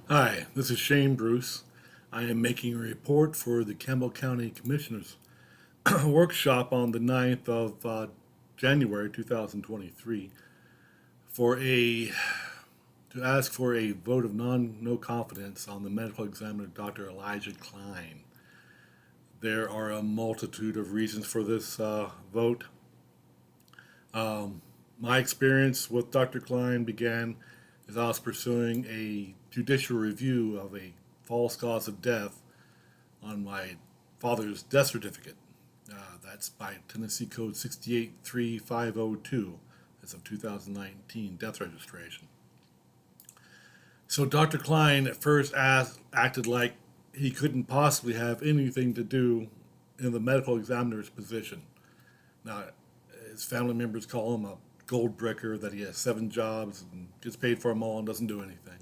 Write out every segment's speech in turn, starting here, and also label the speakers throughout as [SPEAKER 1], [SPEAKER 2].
[SPEAKER 1] Hi, this is Shane Bruce. I am making a report for the Campbell County Commissioners workshop on the 9th of January 2023 for a to ask for a vote of no confidence on the medical examiner Dr. Elijah Cline. There are a multitude of reasons for this vote. My experience with Dr. Cline began as I was pursuing a judicial review of a false cause of death on my father's death certificate. That's by Tennessee Code 683502. That's of 2019 death registration. So Dr. Cline at first acted like he couldn't possibly have anything to do in the medical examiner's position. Now, his family members call him a gold bricker, that he has 7 jobs and gets paid for them all and doesn't do anything.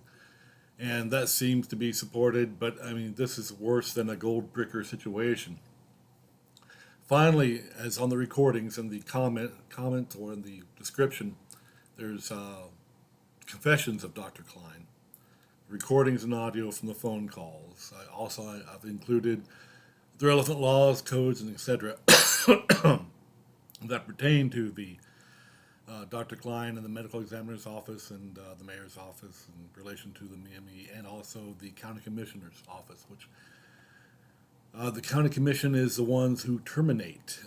[SPEAKER 1] And that seems to be supported, but I mean, this is worse than a gold bricker situation. Finally, as on the recordings and the comment or in the description, there's confessions of Dr. Cline, recordings and audio from the phone calls. I've included the relevant laws, codes, and etc. that pertain to the Dr. Cline and the medical examiner's office and the mayor's office in relation to the ME and also the county commissioner's office, which the county commission is the ones who terminate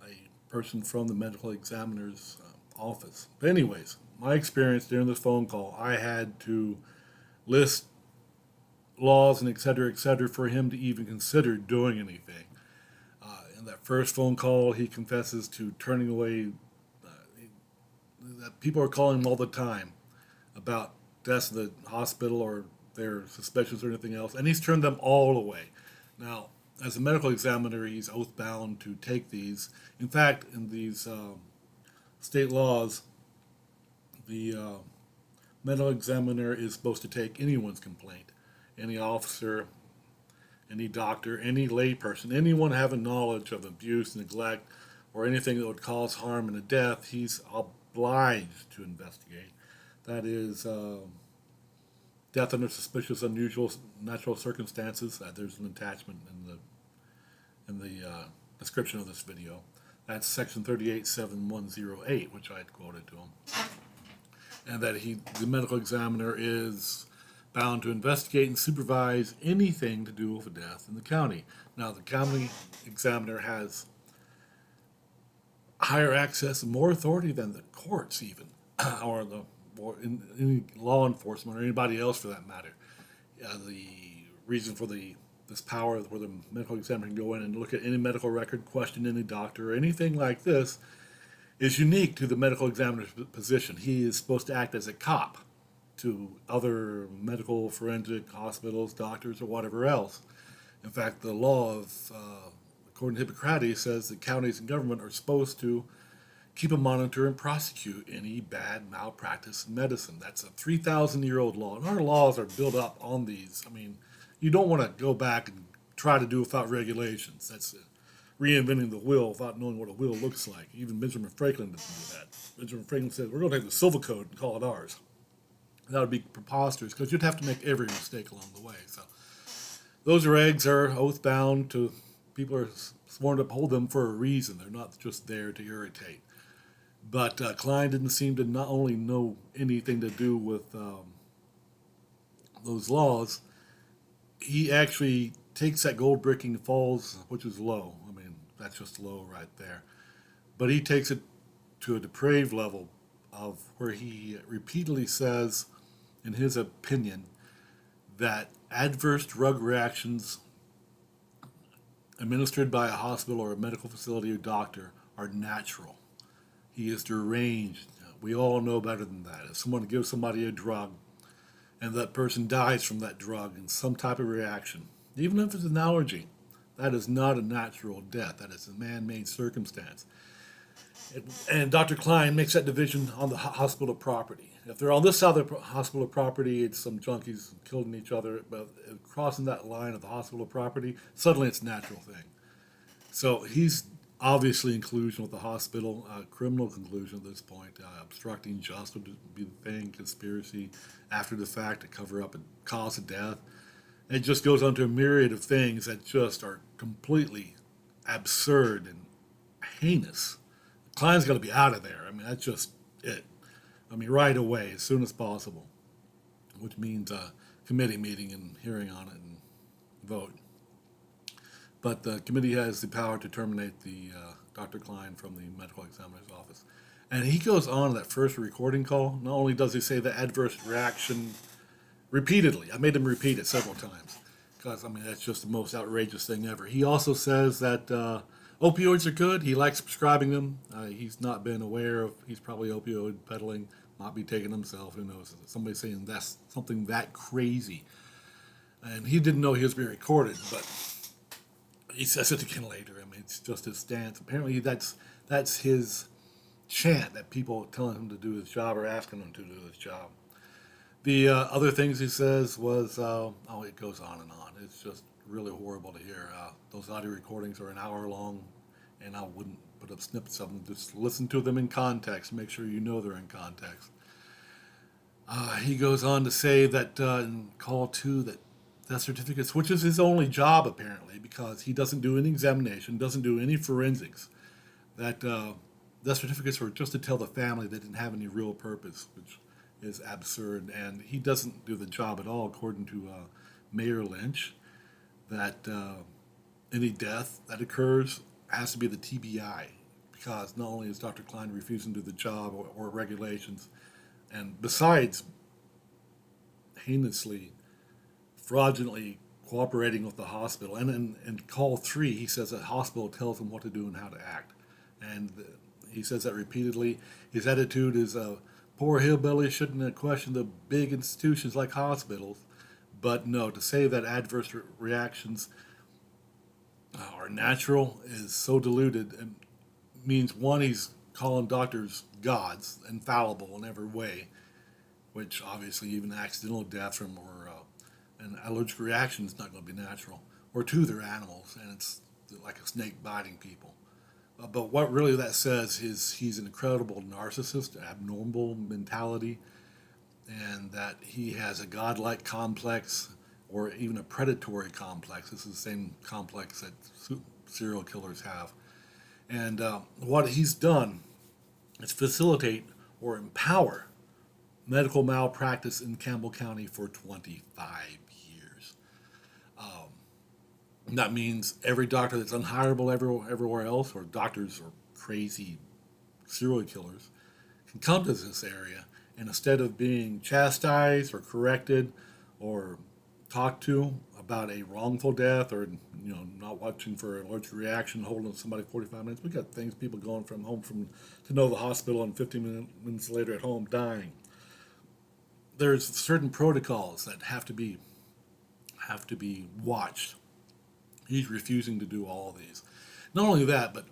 [SPEAKER 1] a person from the medical examiner's office. But anyways, my experience during this phone call, I had to list laws and et cetera, for him to even consider doing anything. In that first phone call, he confesses to turning away that people are calling him all the time about deaths in the hospital or their suspicions or anything else, and he's turned them all away. Now, as a medical examiner, he's oath bound to take these. In fact, in these state laws, the medical examiner is supposed to take anyone's complaint, any officer, any doctor, any layperson, anyone having knowledge of abuse, neglect, or anything that would cause harm and a death, he's obliged to investigate. That is death under suspicious, unusual, natural circumstances. There's an attachment in the description of this video. That's section 387108, which I had quoted to him, and that the medical examiner, is bound to investigate and supervise anything to do with a death in the county. Now, the county examiner has higher access and more authority than the courts, even, or in any law enforcement or anybody else for that matter. The reason for this power where the medical examiner can go in and look at any medical record, question any doctor, or anything like this is unique to the medical examiner's position. He is supposed to act as a cop to other medical, forensic, hospitals, doctors, or whatever else. In fact, the law according to Hippocrates, says that counties and government are supposed to keep a monitor and prosecute any bad malpractice in medicine. That's a 3,000-year-old law, and our laws are built up on these. I mean, you don't want to go back and try to do without regulations. That's reinventing the wheel without knowing what a wheel looks like. Even Benjamin Franklin didn't do that. Benjamin Franklin said, we're going to take the Civil Code and call it ours. That would be preposterous because you'd have to make every mistake along the way. So those regs are oath bound to, people are sworn to uphold them for a reason. They're not just there to irritate. But Cline didn't seem to not only know anything to do with those laws, he actually takes that gold bricking falls, which is low. I mean, that's just low right there. But he takes it to a depraved level of where he repeatedly says, in his opinion, that adverse drug reactions administered by a hospital or a medical facility or doctor are natural. He is deranged. We all know better than that. If someone gives somebody a drug and that person dies from that drug in some type of reaction, even if it's an allergy, that is not a natural death. That is a man-made circumstance. And Dr. Cline makes that division on the hospital property. If they're on this side of the hospital property, it's some junkies killing each other. But crossing that line of the hospital property, suddenly it's a natural thing. So he's Obviously, in collusion with the hospital, criminal collusion at this point, obstructing justice would be the thing, conspiracy after the fact to cover up a cause of death. It just goes on to a myriad of things that just are completely absurd and heinous. Cline's got to be out of there. I mean, that's just it. I mean, right away, as soon as possible, which means a committee meeting and hearing on it and vote. But the committee has the power to terminate the Dr. Cline from the medical examiner's office. And he goes on in that first recording call. Not only does he say the adverse reaction repeatedly, I made him repeat it several times because, I mean, that's just the most outrageous thing ever. He also says that opioids are good. He likes prescribing them. He's not been aware of, he's probably opioid peddling, might be taking himself. Who knows? Somebody saying that's something that crazy. And he didn't know he was being recorded, but he says it again later. I mean, it's just his stance. Apparently, that's his chant that people telling him to do his job or asking him to do his job. The other things he says was, it goes on and on. It's just really horrible to hear. Those audio recordings are an hour long, and I wouldn't put up snippets of them. Just listen to them in context. Make sure you know they're in context. He goes on to say that in call 2 that death certificates, which is his only job apparently, because he doesn't do any examination, doesn't do any forensics, that death certificates were just to tell the family they didn't have any real purpose, which is absurd. And he doesn't do the job at all, according to Mayor Lynch, that any death that occurs has to be the TBI, because not only is Dr. Cline refusing to do the job or regulations, and besides heinously, fraudulently cooperating with the hospital. And in call 3, he says that hospital tells him what to do and how to act. And he says that repeatedly. His attitude is, poor hillbilly shouldn't question the big institutions like hospitals. But no, to say that adverse reactions are natural is so diluted, and means, one, he's calling doctors gods, infallible in every way, which obviously even accidental death from or an allergic reaction is not going to be natural. Or 2, they're animals, and it's like a snake biting people. But what really that says is he's an incredible narcissist, abnormal mentality, and that he has a godlike complex or even a predatory complex. This is the same complex that serial killers have. And what he's done is facilitate or empower medical malpractice in Campbell County for 25 years. That means every doctor that's unhireable everywhere else, or doctors or crazy serial killers, can come to this area, and instead of being chastised or corrected or talked to about a wrongful death, or not watching for an allergic reaction, holding somebody 45 minutes, we got people going from home to the hospital and 15 minutes later at home dying. There's certain protocols that have to be watched. He's refusing to do all of these. Not only that, but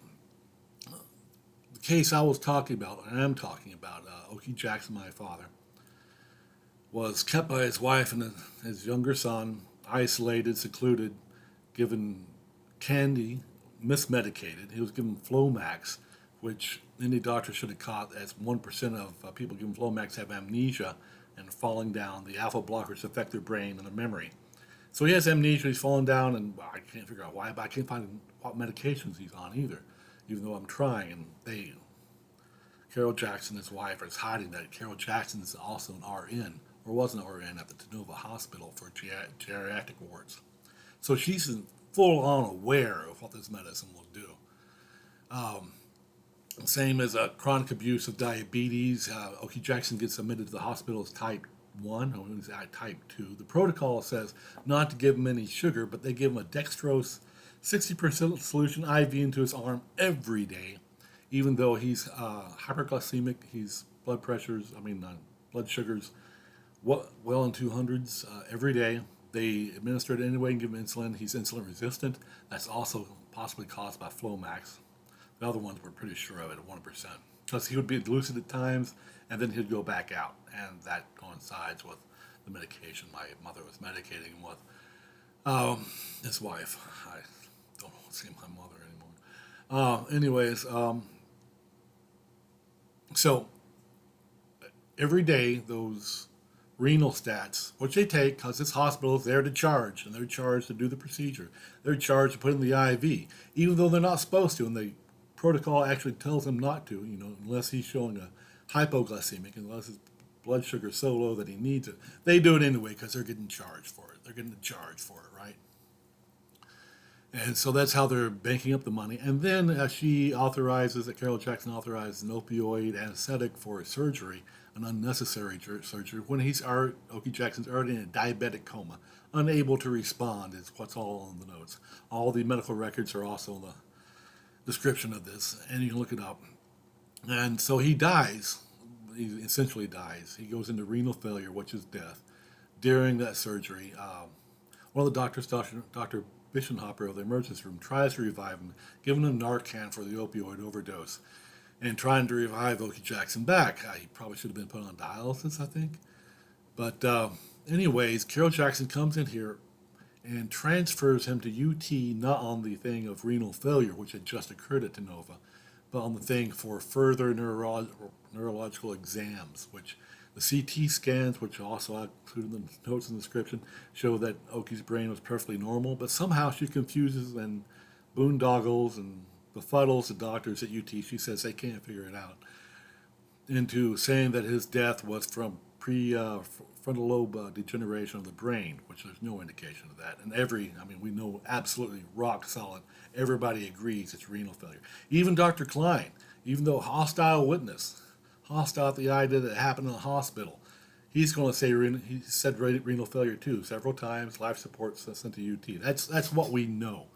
[SPEAKER 1] the case I was talking about, and I'm talking about, Okie Jackson, my father, was kept by his wife and his younger son, isolated, secluded, given candy, mismedicated. He was given Flomax, which any doctor should have caught, as 1% of people given Flomax have amnesia and falling down. The alpha blockers affect their brain and their memory. So he has amnesia, he's fallen down, and I can't figure out why, but I can't find what medications he's on either, even though I'm trying. And Carol Jackson, his wife, is hiding that. Carol Jackson is also an RN, or was an RN at the Tenova Hospital for geriatric wards. So she's full-on aware of what this medicine will do. Same as chronic abuse of diabetes. Okie Jackson gets admitted to the hospital as type 1, or he's type 2. The protocol says not to give him any sugar, but they give him a dextrose 60% solution IV into his arm every day, even though he's hyperglycemic, his blood sugars well in 200s every day. They administer it anyway and give him insulin. He's insulin resistant. That's also possibly caused by Flomax. The other ones we're pretty sure of it at 1%. Because he would be lucid at times, and then he'd go back out. And that coincides with the medication my mother was medicating him with. His wife, I don't see my mother Anyways, so every day those renal stats, which they take because this hospital is there to charge, and they're charged to do the procedure. They're charged to put in the IV, even though they're not supposed to, and the protocol actually tells them not to, unless he's showing a hypoglycemic, unless his blood sugar is so low that he needs it. They do it anyway because they're getting charged for it. They're getting charged for it, right? And so that's how they're banking up the money. And then Carol Jackson authorizes an opioid anesthetic for surgery, an unnecessary surgery, when Okie Jackson's already in a diabetic coma, unable to respond, is what's all in the notes. All the medical records are also in the description of this, and you can look it up. And so he dies. He essentially dies. He goes into renal failure, which is death, during that surgery. One of the doctors, Dr. Bischenhopper of the emergency room, tries to revive him, giving him Narcan for the opioid overdose, and trying to revive Okie Jackson back. He probably should have been put on dialysis, I think. But anyways, Carol Jackson comes in here and transfers him to UT, not on the thing of renal failure, which had just occurred at Tenova, but on the thing for further neurological exams, which the CT scans, which also I included in the notes in the description, show that Okie's brain was perfectly normal, but somehow she confuses and boondoggles and befuddles the doctors at UT. She says they can't figure it out, into saying that his death was from frontal lobe degeneration of the brain, which there's no indication of that. And we know absolutely rock solid, everybody agrees it's renal failure. Even Dr. Cline, even though hostile witness, hostile at the idea that it happened in the hospital, he's going to say he said renal failure too, several times, life support sent to UT. That's what we know.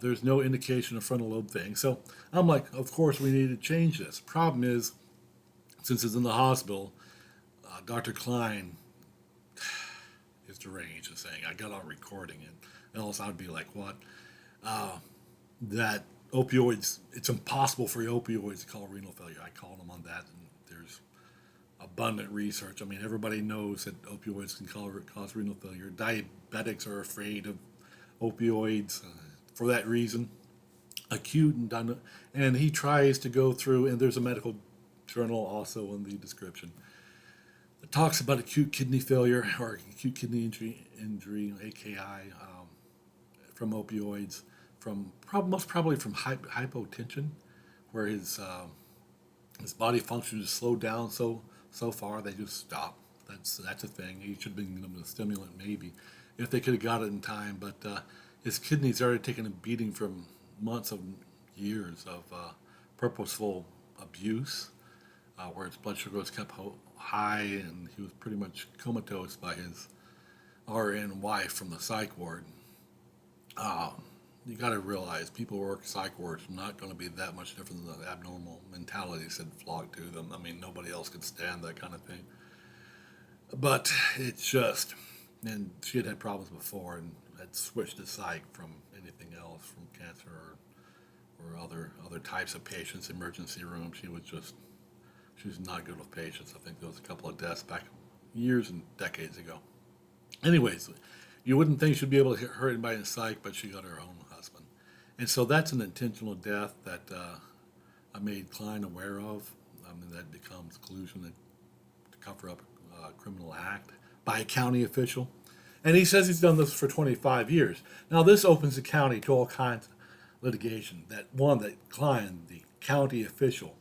[SPEAKER 1] There's no indication of frontal lobe thing. So I'm like, of course we need to change this. Problem is, since it's in the hospital, Dr. Cline is deranged and saying, I got on recording it. Else I'd be like, what? That opioids, it's impossible for opioids to cause renal failure. I called them on that, and there's abundant research. Everybody knows that opioids can cause renal failure. Diabetics are afraid of opioids for that reason. And he tries to go through, and there's a medical journal also in the description that talks about acute kidney failure or acute kidney injury AKI, from opioids, most probably from hypotension, where his body function is slowed down so far they just stop. That's a thing. He should have been given a stimulant maybe if they could have got it in time, but his kidneys already taken a beating from months of years of purposeful abuse, where his blood sugar was kept high, and he was pretty much comatose by his RN wife from the psych ward. You got to realize people who work psych wards are not going to be that much different than the abnormal mentalities that flock to them. Nobody else could stand that kind of thing. But it's just, and she had problems before and had switched to psych from anything else, from cancer or other types of patients, emergency room. She was not good with patients. I think there was a couple of deaths back years and decades ago. Anyways, you wouldn't think she'd be able to hurt anybody in psych, but she got her own husband. And so that's an intentional death that I made Cline aware of. That becomes collusion to cover up a criminal act by a county official. And he says he's done this for 25 years. Now, this opens the county to all kinds of litigation. That Cline, the county official,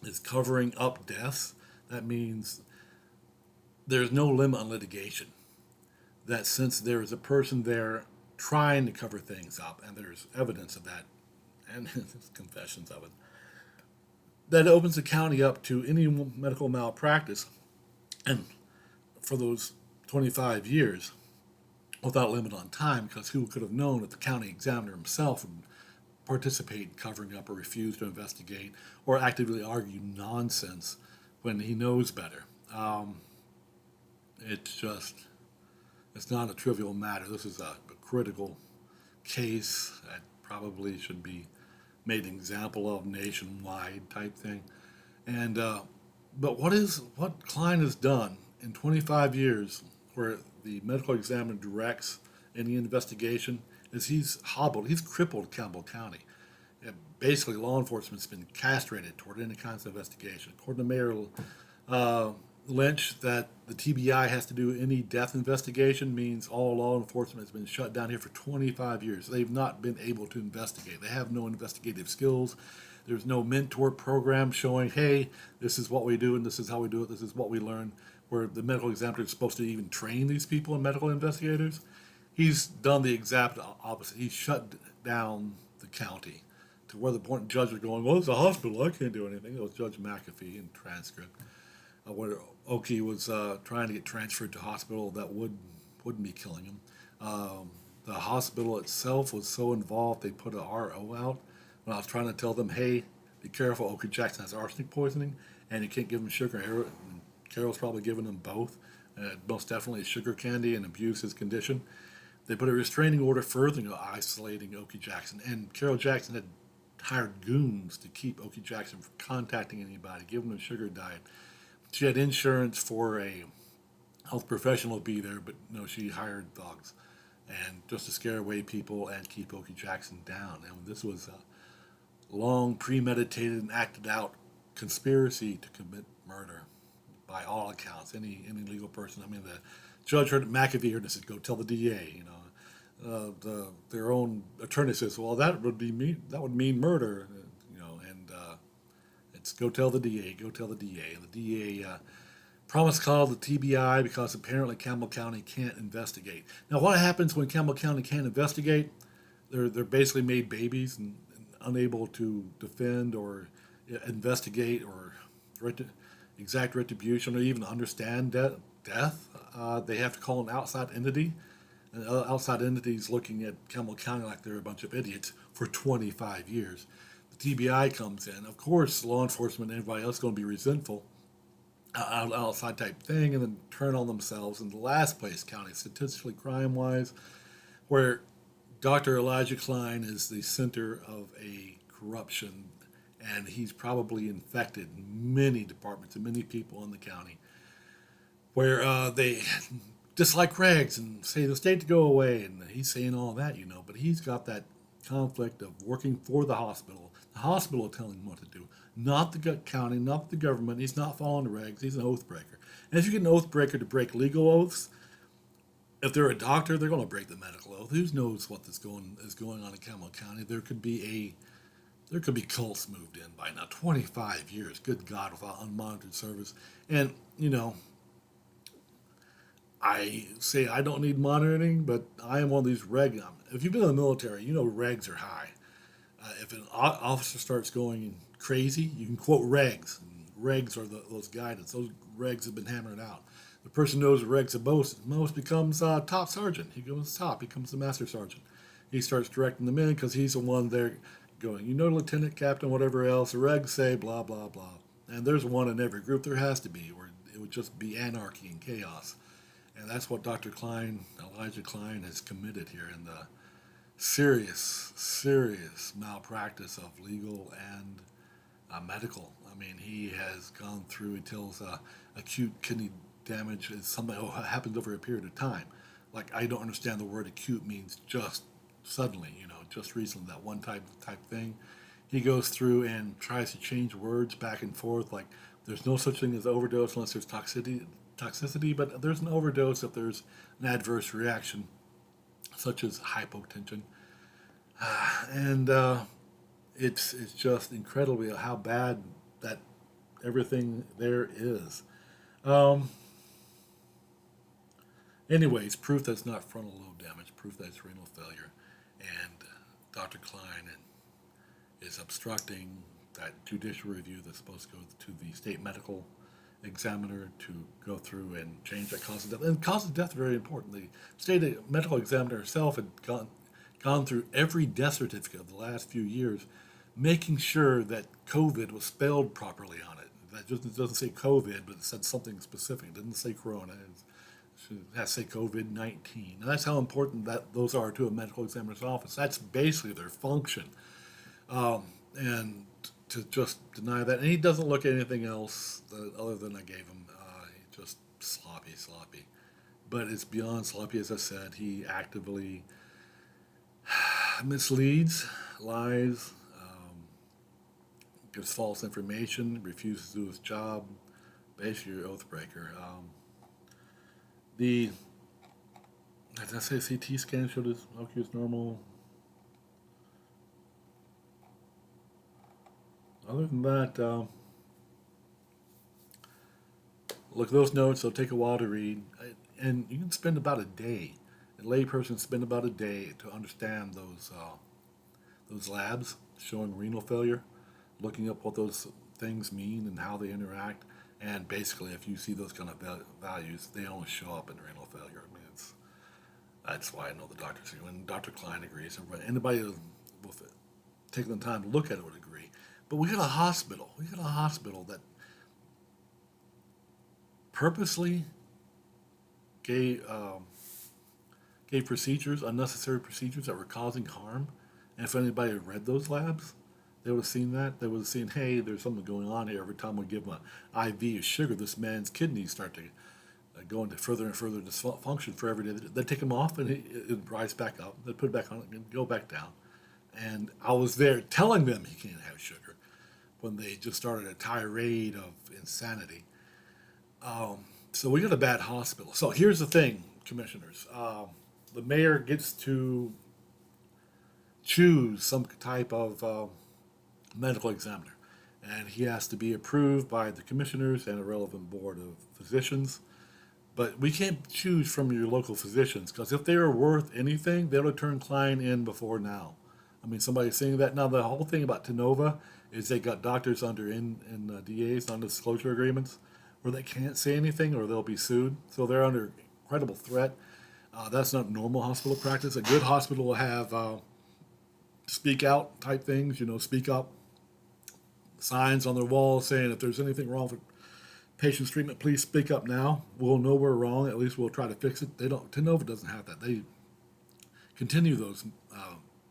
[SPEAKER 1] is covering up deaths. That means there's no limit on litigation. That since there is a person there trying to cover things up, and there's evidence of that, and confessions of it, that opens the county up to any medical malpractice, and for those 25 years, without limit on time, because who could have known that the county examiner himself would participate in covering up or refuse to investigate or actively argue nonsense when he knows better. It's not a trivial matter. This is a critical case that probably should be made an example of nationwide type thing. And but what Cline has done in 25 years, where the medical examiner directs any investigation, is he's crippled Campbell County. basically law enforcement's been castrated toward any kinds of investigation. According to Mayor uh, Lynch, that the TBI has to do any death investigation means all law enforcement has been shut down here for 25 years. They've not been able to investigate. They have no investigative skills. There's no mentor program showing, hey, this is what we do and this is how we do it, this is what we learn, where the medical examiner is supposed to even train these people and medical investigators. He's done the exact opposite. He's shut down the county to where the point judge was going, well, it's a hospital, I can't do anything. It was Judge McAfee in transcript, where Oki was trying to get transferred to a hospital that wouldn't be killing him. The hospital itself was so involved, they put a RO out. When I was trying to tell them, hey, be careful, Oki Jackson has arsenic poisoning, and you can't give him sugar. And Carol's probably giving him both. Most definitely sugar candy and abuse his condition. They put a restraining order further isolating Oki Jackson, and Carol Jackson had hired goons to keep Oki Jackson from contacting anybody, giving him a sugar diet. She had insurance for a health professional to be there, but no, she hired thugs, and just to scare away people and keep Oki Jackson down. And this was a long, premeditated, and acted out conspiracy to commit murder, by all accounts. Any legal person. I mean, the judge heard McAfee heard this. Said, "Go tell the DA." Their own attorney says, "Well, that would mean murder." And it's go tell the DA. Go tell the DA. And the DA promised call the TBI because apparently Campbell County can't investigate. Now, what happens when Campbell County can't investigate? They're basically made babies and unable to defend or investigate or exact retribution or even understand death. They have to call an outside entity. And outside entities looking at Campbell County like they're a bunch of idiots for 25 years. The TBI comes in. Of course, law enforcement and everybody else is going to be resentful, outside type thing, and then turn on themselves in the last place county, statistically crime-wise, where Dr. Elijah Cline is the center of a corruption, and he's probably infected many departments and many people in the county, where they dislike regs and say the state to go away, and he's saying all that, but he's got that conflict of working for the hospital telling him what to do, not the county, not the government. He's not following the regs. He's an oath breaker. And if you get an oath breaker to break legal oaths, if they're a doctor, they're going to break the medical oath. Who knows what is going on in Campbell County? There could be cults moved in by now. 25 years, good God, without unmonitored service. And I say I don't need monitoring, but I am one of these if you've been in the military, regs are high. If an officer starts going crazy, you can quote regs. And regs are those guidance. Those regs have been hammered out. The person knows the regs the most becomes top sergeant. He goes top. He becomes the master sergeant. He starts directing them in because he's the one there going, lieutenant, captain, whatever else. The regs say blah, blah, blah. And there's one in every group. There has to be, or it would just be anarchy and chaos. And that's what Dr. Elijah Cline, has committed here in the serious, serious malpractice of legal and medical. I mean, he has gone through, he tells acute kidney damage is something that happens over a period of time. Like, I don't understand the word acute means just suddenly, just recently, that one type thing. He goes through and tries to change words back and forth, like there's no such thing as overdose unless there's toxicity, but there's an overdose if there's an adverse reaction, such as hypotension. And it's just incredibly how bad that everything there is. Anyways, proof that's not frontal lobe damage, proof that it's renal failure, and Dr. Cline is obstructing that judicial review that's supposed to go to the state medical examiner to go through and change that cause of death. And cause of death is very important. The state medical examiner herself had gone through every death certificate of the last few years, making sure that COVID was spelled properly on it. That just doesn't say COVID, but it said something specific. It didn't say corona. It has to say COVID-19. And that's how important those are to a medical examiner's office. That's basically their function. And to just deny that. And he doesn't look at anything else other than I gave him. He just sloppy. But it's beyond sloppy, as I said. He actively misleads, lies, gives false information, refuses to do his job, basically your oath breaker. The Did I say CT scan showed his OQ is normal? Other than that, look at those notes. They'll take a while to read, and you can spend about a day. A layperson spend about a day to understand those labs showing renal failure, looking up what those things mean and how they interact. And basically, if you see those kind of values, they only show up in renal failure. I mean, that's why I know the doctors. When Dr. Cline agrees, anybody with taking the time to look at it would agree. But we got a hospital. We got a hospital that purposely gave procedures, unnecessary procedures that were causing harm. And if anybody had read those labs, they would have seen that. They would have seen, hey, there's something going on here. Every time we give him an IV of sugar, this man's kidneys start to go into further and further dysfunction for every day. They'd take him off and it'd rise back up. They'd put it back on and go back down. And I was there telling them he can't have sugar when they just started a tirade of insanity. So we got a bad hospital. So here's the thing, commissioners. The mayor gets to choose some type of medical examiner, and he has to be approved by the commissioners and a relevant board of physicians. But we can't choose from your local physicians, because if they were worth anything, they would have turned Cline in before now. I mean, somebody's saying that. Now, the whole thing about Tenova is they got doctors under in DAs, non-disclosure agreements, where they can't say anything or they'll be sued. So they're under incredible threat. That's not normal hospital practice. A good hospital will have speak out type things, speak up, signs on their walls saying if there's anything wrong with patient's treatment, please speak up now. We'll know we're wrong. At least we'll try to fix it. Tenova doesn't have that. They continue those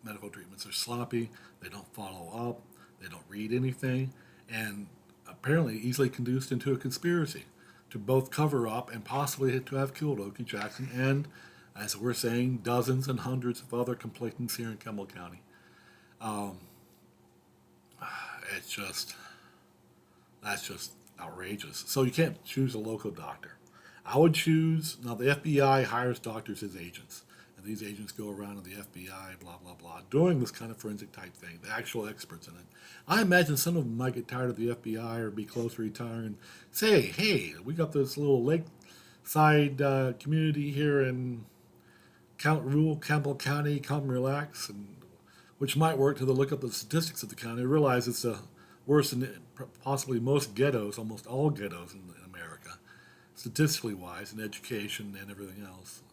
[SPEAKER 1] medical treatments. They're sloppy. They don't follow up. They don't read anything, and apparently easily conduced into a conspiracy to both cover up and possibly to have killed Okie Jackson and, as we're saying, dozens and hundreds of other complainants here in Campbell County. That's just outrageous. So you can't choose a local doctor. I would choose, now the FBI hires doctors as agents, and these agents go around to the FBI, blah, blah, blah, doing this kind of forensic type thing, the actual experts in it. I imagine some of them might get tired of the FBI or be close to retiring and say, hey, we got this little lakeside community here in rural Campbell County, come relax, and which might work till they look up the statistics of the county and realize it's worse than possibly most ghettos, almost all ghettos in America, statistically wise, in education and everything else.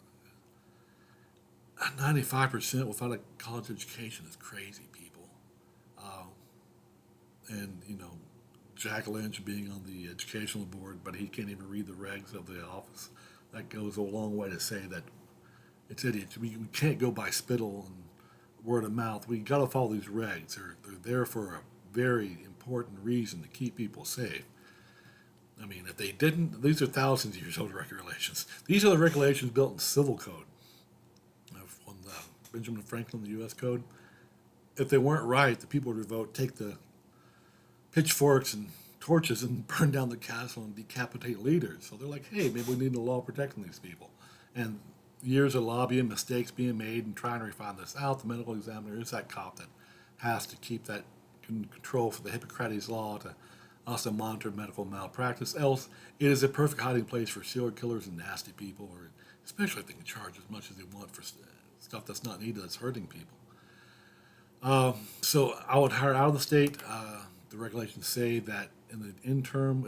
[SPEAKER 1] 95% without a college education is crazy, people. And Jack Lynch being on the educational board, but he can't even read the regs of the office. That goes a long way to say that it's idiots. We can't go by spittle and word of mouth. We got to follow these regs. They're there for a very important reason, to keep people safe. I mean, if they didn't, these are thousands of years old regulations. These are the regulations built in civil code from Benjamin Franklin, the U.S. Code. If they weren't right, the people would vote, take the pitchforks and torches and burn down the castle and decapitate leaders. So they're like, hey, maybe we need a law protecting these people. And years of lobbying, mistakes being made, and trying to refine this out. The medical examiner is that cop that has to keep that control for the Hippocrates law to also monitor medical malpractice. Else, it is a perfect hiding place for serial killers and nasty people, or especially if they can charge as much as they want for stuff that's not needed, that's hurting people. So I would hire out of the state. The regulations say that in the interim,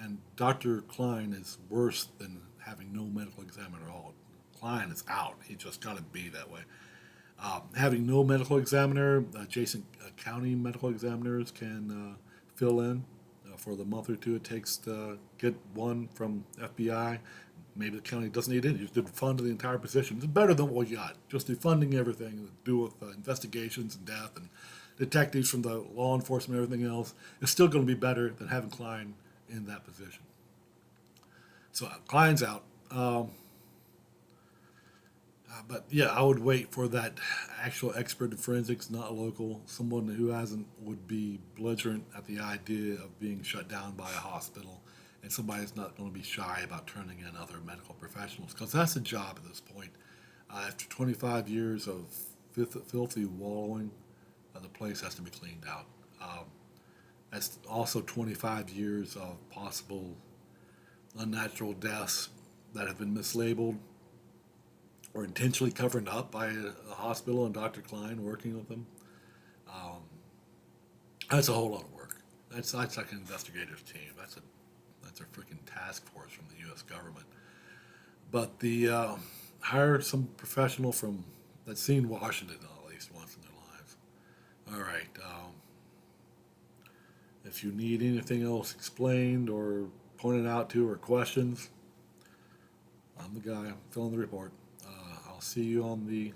[SPEAKER 1] and Dr. Cline is worse than having no medical examiner at all. Cline is out. He just got to be that way. Having no medical examiner, adjacent county medical examiners can fill in for the month or two it takes to get one from FBI. Maybe the county doesn't need it. You just defund the entire position. It's better than what we got. Just defunding everything to do with investigations and death and detectives from the law enforcement and everything else. It's still going to be better than having Cline in that position. So Cline's out. But yeah, I would wait for that actual expert in forensics, not local, someone who hasn't would be belligerent at the idea of being shut down by a hospital, and somebody that's not going to be shy about turning in other medical professionals, because that's a job at this point. After 25 years of filthy wallowing, the place has to be cleaned out. That's also 25 years of possible unnatural deaths that have been mislabeled or intentionally covered up by a hospital and Dr. Cline working with them. Um, that's a whole lot of work. That's like an investigator's team. That's a freaking task force from the U.S. government. But the hire some professional from that's seen Washington at least once in their lives. All right. If you need anything else explained or pointed out to or questions, I'm the guy filling the report. I'll see you on the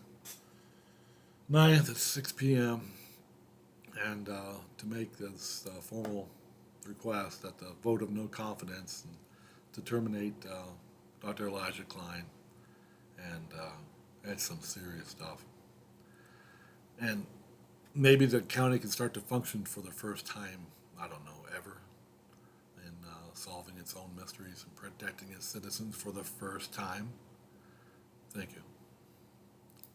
[SPEAKER 1] 9th at 6 p.m. And to make this formal request that the vote of no confidence and to terminate Dr. Elijah Cline, and that's some serious stuff. And maybe the county can start to function for the first time, I don't know, ever, in solving its own mysteries and protecting its citizens for the first time. Thank you.